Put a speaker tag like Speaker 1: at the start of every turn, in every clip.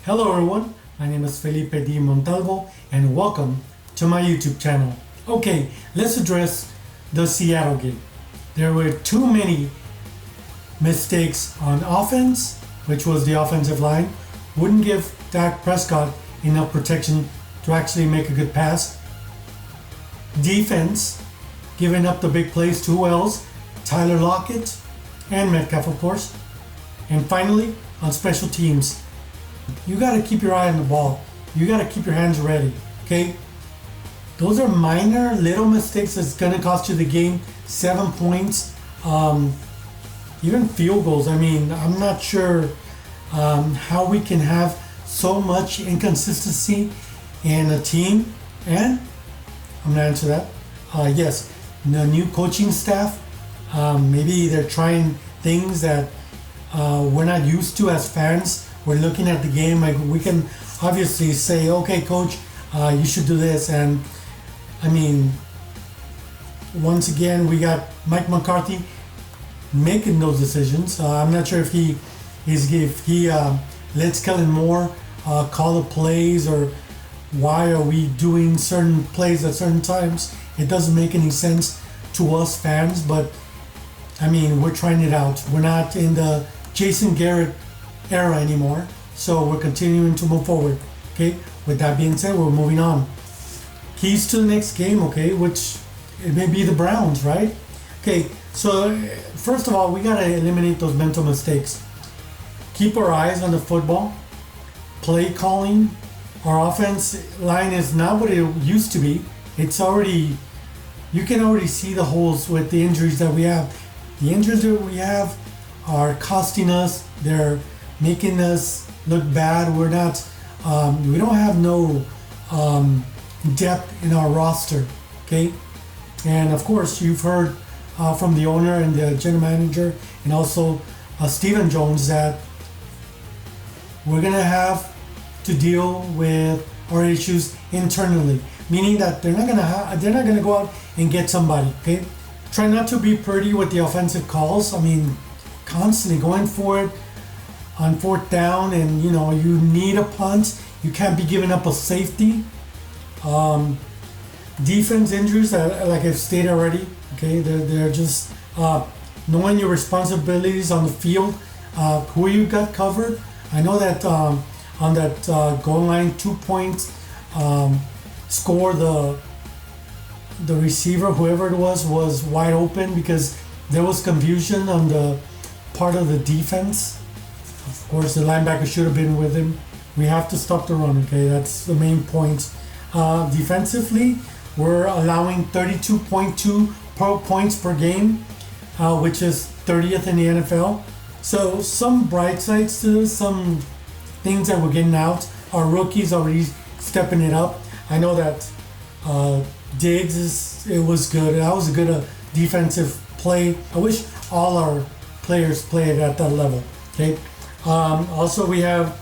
Speaker 1: Hello everyone, my name is Felipe Di Montalvo and welcome to my YouTube channel. Okay, let's address the Seattle game. There were too many mistakes on offense, which was the offensive line. Wouldn't give Dak Prescott enough protection to actually make a good pass. Defense, giving up the big plays to who else? Tyler Lockett and Metcalf, of course. And finally, on special teams, you got to keep your eye on the ball. You got to keep your hands ready, okay? Those are minor little mistakes that's going to cost you the game. 7 points, even field goals. I mean, I'm not sure how we can have so much inconsistency in a team. And I'm going to answer that. Yes, the new coaching staff, maybe they're trying things that we're not used to as fans. We're looking at the game, like we can obviously say, okay, coach, you should do this. And I mean, once again, we got Mike McCarthy making those decisions. I'm not sure if he lets Kellen Moore call the plays, or why are we doing certain plays at certain times. It doesn't make any sense to us fans, but I mean, we're trying it out. We're not in the Jason Garrett era anymore, so we're continuing to move forward. Okay, with that being said, we're moving on. Keys to the next game, okay, which it may be the Browns, right? Okay, so first of all, we got to eliminate those mental mistakes. Keep our eyes on the football. Play calling. Our offense line is not what it used to be. It's already, you can already see the holes with the injuries that we have. The injuries that we have are costing us. They're making us look bad. We're not, we don't have no depth in our roster, okay? And of course, you've heard from the owner and the general manager and also Stephen Jones that we're gonna have to deal with our issues internally, meaning that they're not gonna go out and get somebody, okay? Try not to be pretty with the offensive calls. I mean, constantly going for it on fourth down, and you know, you need a punt. You can't be giving up a safety. Defense injuries, like I've stated already, okay, they're just knowing your responsibilities on the field, who you got covered. I know that on that goal line, 2 points score, the receiver, whoever it was wide open because there was confusion on the part of the defense. Of course, the linebacker should have been with him. We have to stop the run, okay? That's the main point. Defensively, we're allowing 32.2 points per game, which is 30th in the NFL. So some bright sides to this, some things that we're getting out. Our rookies already stepping it up. I know that Diggs, it was good. That was a good defensive play. I wish all our players played at that level, okay? Also, we have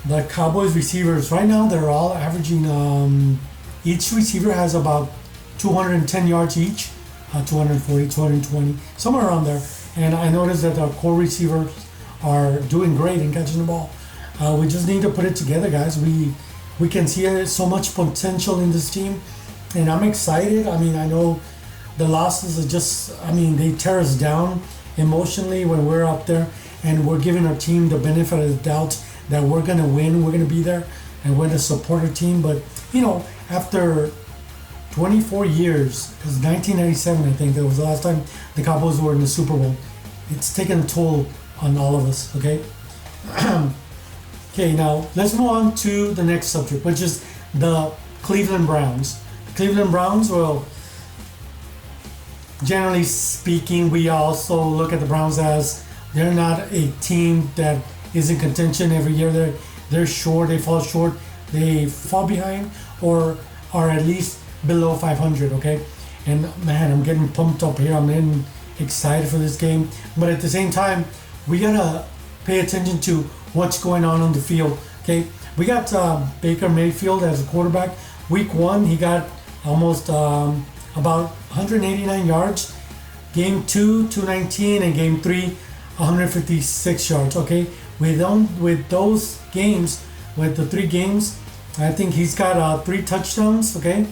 Speaker 1: the Cowboys receivers. Right now, they're all averaging, each receiver has about 210 yards each, 240, 220, somewhere around there. And I noticed that our core receivers are doing great in catching the ball. We just need to put it together, guys. We can see so much potential in this team, and I'm excited. I mean, I know the losses are just, I mean, they tear us down emotionally when we're up there, and we're giving our team the benefit of the doubt that we're going to win, we're going to be there, and we're going to support our team. But, you know, after 24 years, it was 1997, I think, that was the last time the Cowboys were in the Super Bowl. It's taken a toll on all of us, okay? Okay, now let's move on to the next subject, which is the Cleveland Browns. The Cleveland Browns, well, generally speaking, we also look at the Browns as they're not a team that is in contention every year. They're short, they fall short, they fall behind, or are at least below 500, okay? And man, I'm getting pumped up here. I'm getting excited for this game. But at the same time, we gotta pay attention to what's going on the field, okay? We got Baker Mayfield as a quarterback. Week 1, he got almost about 189 yards. Game 2, 219, and game 3, 156 yards. Okay, with those games, with the 3 games, I think he's got 3 touchdowns. Okay,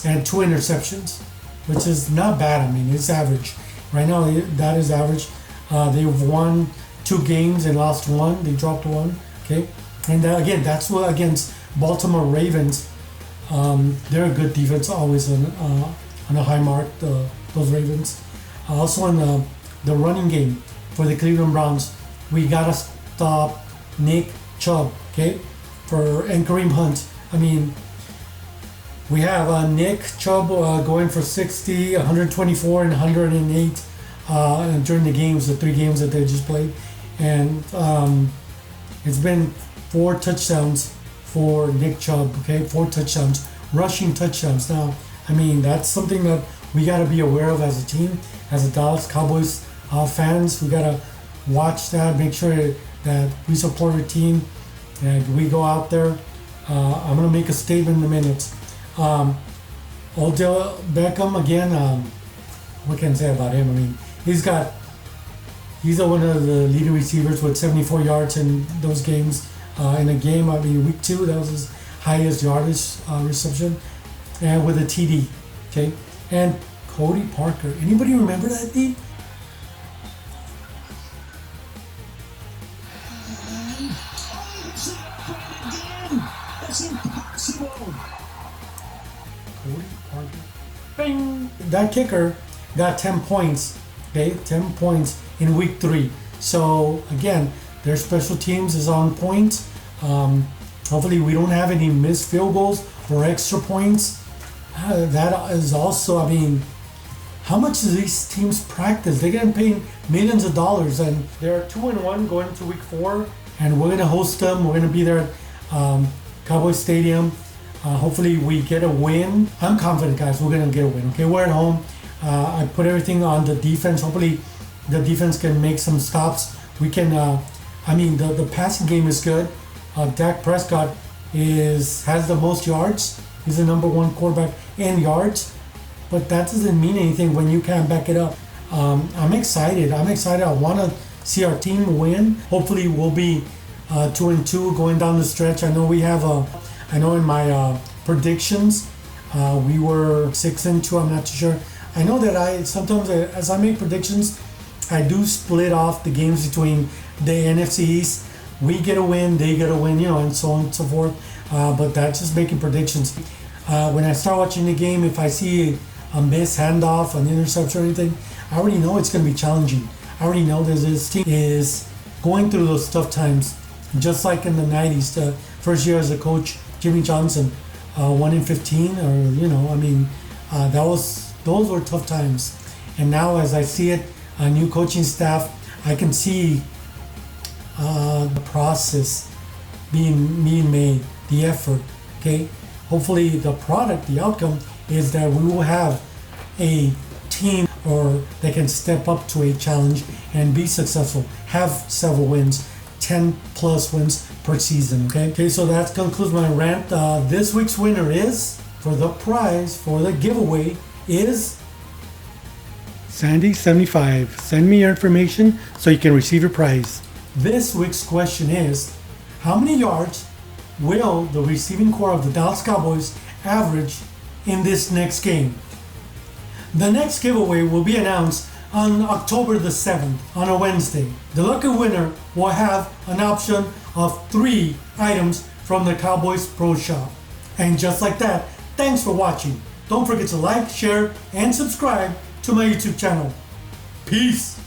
Speaker 1: and 2 interceptions, which is not bad. I mean, it's average. Right now, that is average. They've won 2 games and lost 1. They dropped 1. Okay, and again, that's what against Baltimore Ravens. They're a good defense, always on a high mark. Those Ravens. Also in the running game for the Cleveland Browns, we gotta stop Nick Chubb. Okay, and Kareem Hunt. I mean, we have Nick Chubb going for 60, 124, and 108 during the games, the 3 games that they just played, and it's been 4 touchdowns for Nick Chubb. Okay, 4 touchdowns, rushing touchdowns. Now, I mean, that's something that we got to be aware of as a team, as a Dallas Cowboys fans. We got to watch that, make sure that we support our team, and we go out there. I'm going to make a statement in a minute. Odell Beckham, again, what can I say about him? I mean, he's one of the leading receivers with 74 yards in those games. In a game, I mean, week 2, that was his highest yardage reception, and with a TD. Okay, and Cody Parker. Anybody remember that name? That's impossible. Cody Parker. Bing. That kicker got 10 points. Okay, 10 points in week 3. So again, their special teams is on point. Hopefully we don't have any missed field goals or extra points. That is also, I mean, how much do these teams practice? They're getting paid millions of dollars, and they're 2-1 going into week 4, and we're going to host them. We're going to be there at Cowboys Stadium. Hopefully we get a win. I'm confident, guys, we're going to get a win. Okay, we're at home. I put everything on the defense. Hopefully the defense can make some stops. We can, the passing game is good. Dak Prescott has the most yards. He's the number 1 quarterback in yards, but that doesn't mean anything when you can't back it up. I'm excited. I want to see our team win. Hopefully we'll be 2-2 going down the stretch. I know in my predictions we were 6-2. I'm not too sure. I know that sometimes as I make predictions, I do split off the games between the NFC East. We get a win, they get a win, and so on and so forth. But that's just making predictions. When I start watching the game, if I see a missed handoff, an interception or anything, I already know it's going to be challenging. I already know that this team is going through those tough times. Just like in the 90s, the first year as a coach, Jimmy Johnson, 1-15, those were tough times. And now as I see it, a new coaching staff, I can see the process being made, the effort. Okay, hopefully the product, the outcome is that we will have a team that can step up to a challenge and be successful, have several wins, 10 plus wins per season. Okay, so that concludes my rant. This week's winner is, for the prize, for the giveaway, is Sandy75. Send me your information so you can receive your prize. This week's question is, how many yards will the receiving core of the Dallas Cowboys average in this next game? The next giveaway will be announced on October the 7th, on a Wednesday. The lucky winner will have an option of 3 items from the Cowboys Pro Shop. And just like that, thanks for watching. Don't forget to like, share, and subscribe to my YouTube channel. Peace!